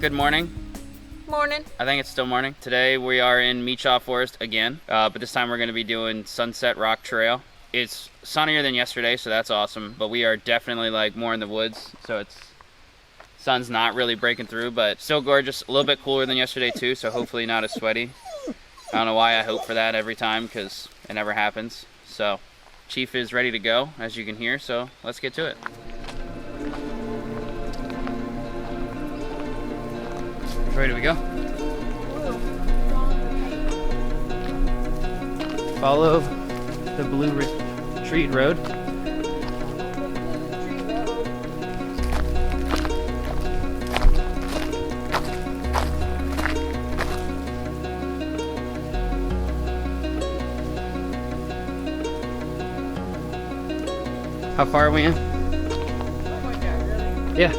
Good morning. Morning. I think it's still morning. Today we are in Michaux Forest again, but this time we're going to be doing Sunset Rock Trail. It's sunnier than yesterday, so that's awesome, but we are definitely like more in the woods, so sun's not really breaking through, but still gorgeous. A little bit cooler than yesterday too, so hopefully not as sweaty. I don't know why I hope for that every time, because it never happens. So Chief is ready to go, as you can hear, so let's get to it. Ready we go? Follow the Blue Retreat Road. How far are we in? Oh my god, really? Yeah.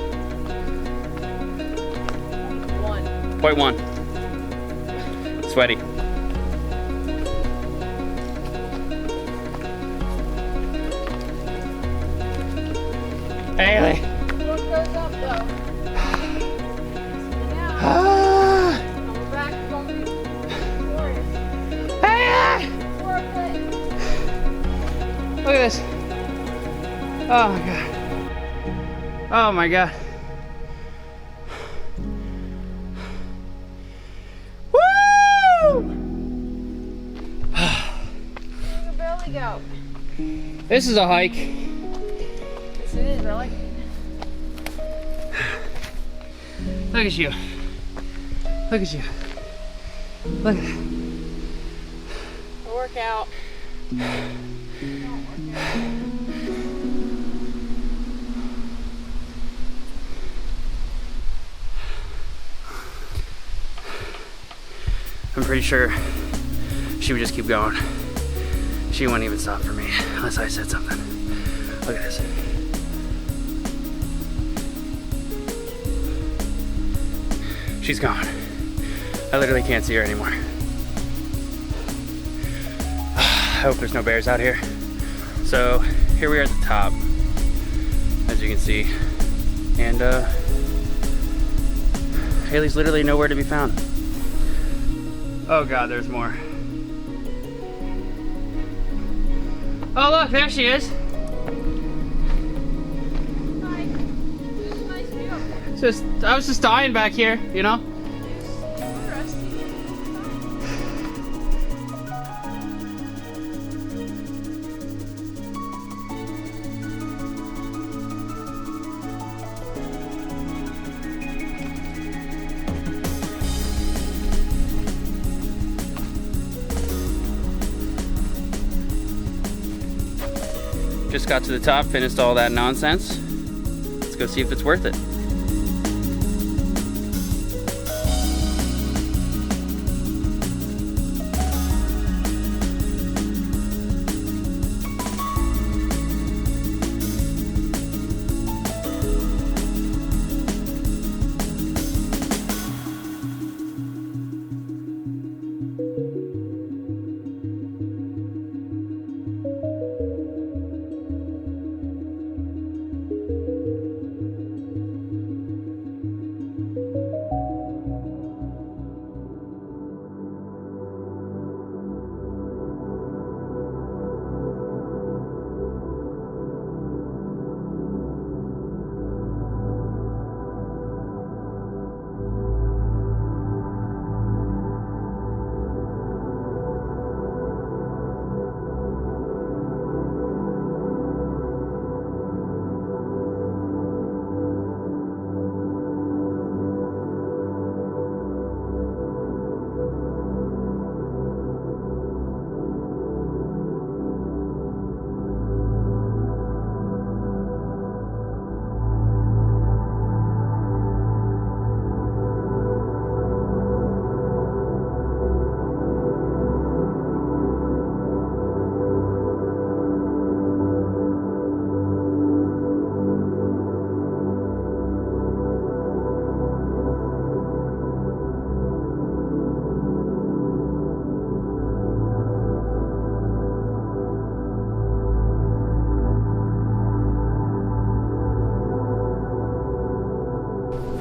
0.1. Sweaty. Haley. What goes up though? Ah. Coming back, it's gonna be glorious. Ah. It's worth it. Look at this. Oh my god. Oh my god. You can barely go. This is a hike. Yes, it is. I like it. Look at you. Look at you. Look at that. A workout. I'm pretty sure she would just keep going. She wouldn't even stop for me unless I said something. Look at this. She's gone. I literally can't see her anymore. I hope there's no bears out here. So here we are at the top, as you can see. And Haley's literally nowhere to be found. Oh god, there's more. Oh look, there she is. Nice. It's a nice view up there. I was just dying back here, you know? It's interesting. Just got to the top, finished all that nonsense. Let's go see if it's worth it.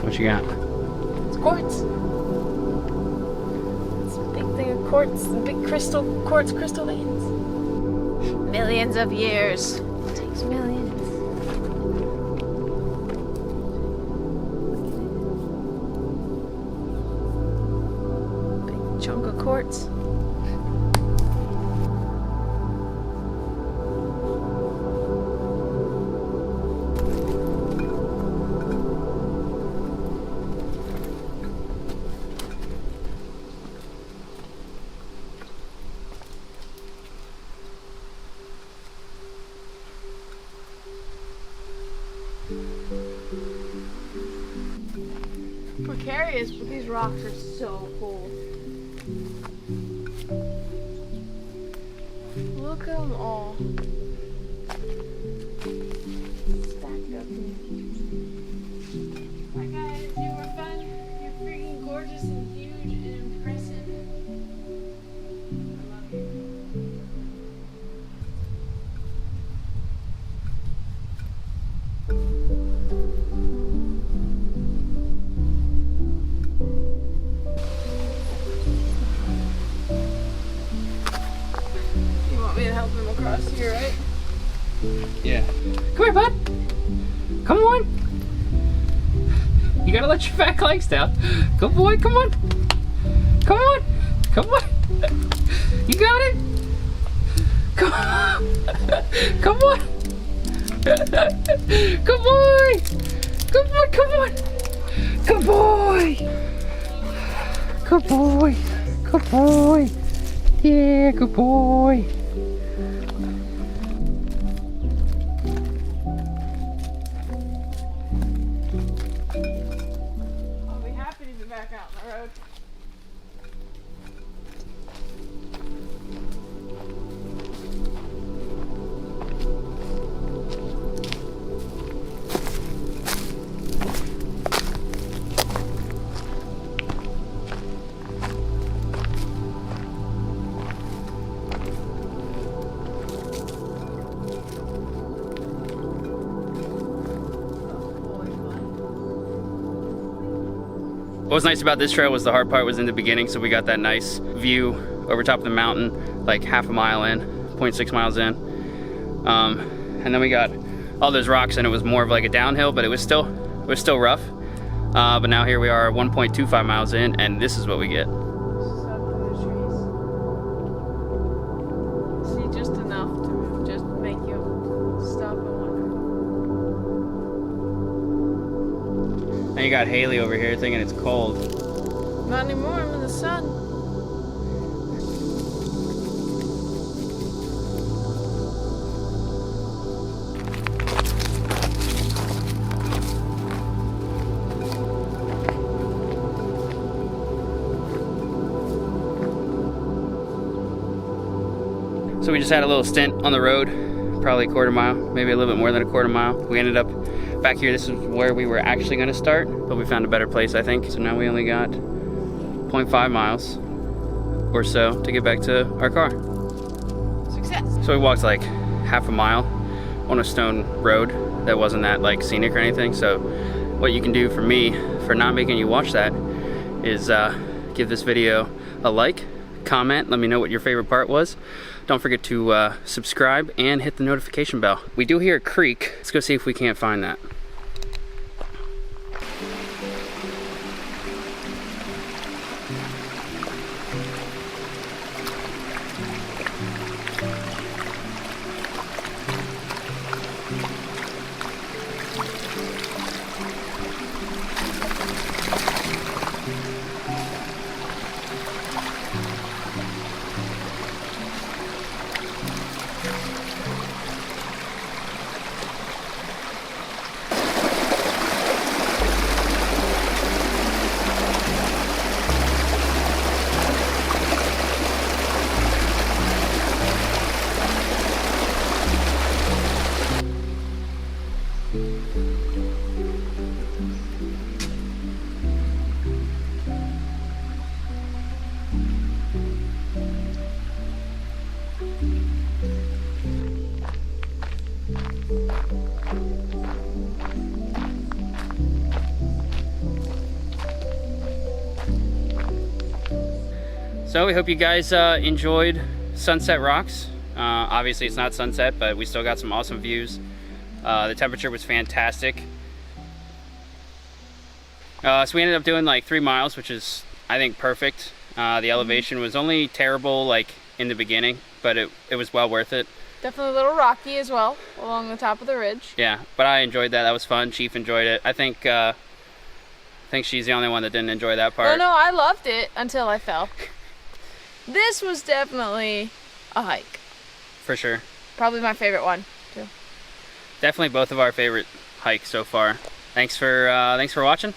What you got? It's quartz. It's a big thing of quartz, big quartz crystal veins. Millions of years. It takes millions. Big chunk of quartz. Precarious, but these rocks are so cool. Look at them all. Stacked up here. Bye guys, you were fun. You're freaking gorgeous and huge and impressive. I love you. Help him across here, right? Yeah. Come here, bud. Come on. You gotta let your fat legs down. Good boy, come on. Come on. Come on. You got it. Come on. Come on. Good boy. Good boy, come on. Good boy. Good boy. Good boy. Yeah, good boy. I'll be happy to be back out on the road. What was nice about this trail was the hard part was in the beginning, so we got that nice view over top of the mountain, like half a mile in, 0.6 miles in. And then we got all those rocks and it was more of like a downhill, but it was still rough. But now here we are 1.25 miles in and this is what we get. Stuck in the trees. See, just enough to just make you stop and wonder. And you got Haley over here thinking it's cold. Not anymore, I'm in the sun. So we just had a little stint on the road, probably a quarter mile, maybe a little bit more than a quarter mile. We ended up back here. This is where we were actually gonna start, but we found a better place, I think. So now we only got 0.5 miles or so to get back to our car. Success. So we walked like half a mile on a stone road that wasn't that like scenic or anything. So what you can do for me, for not making you watch that, is give this video a like, comment, let me know what your favorite part was. Don't forget to subscribe and hit the notification bell. We do hear a creek. Let's go see if we can't find that. So we hope you guys enjoyed Sunset Rocks. Obviously it's not sunset, but we still got some awesome views. The temperature was fantastic. So we ended up doing like 3 miles, which is, I think, perfect. The elevation was only terrible like in the beginning, but it was well worth it. Definitely a little rocky as well, along the top of the ridge. Yeah, but I enjoyed that. That was fun. Chief enjoyed it. I think she's the only one that didn't enjoy that part. No, I loved it until I fell. This was definitely a hike. For sure. Probably my favorite one, too. Definitely both of our favorite hikes so far. Thanks for watching.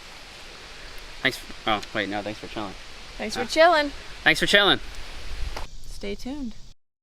Thanks for chilling. Thanks for chilling. Thanks for chilling. Stay tuned.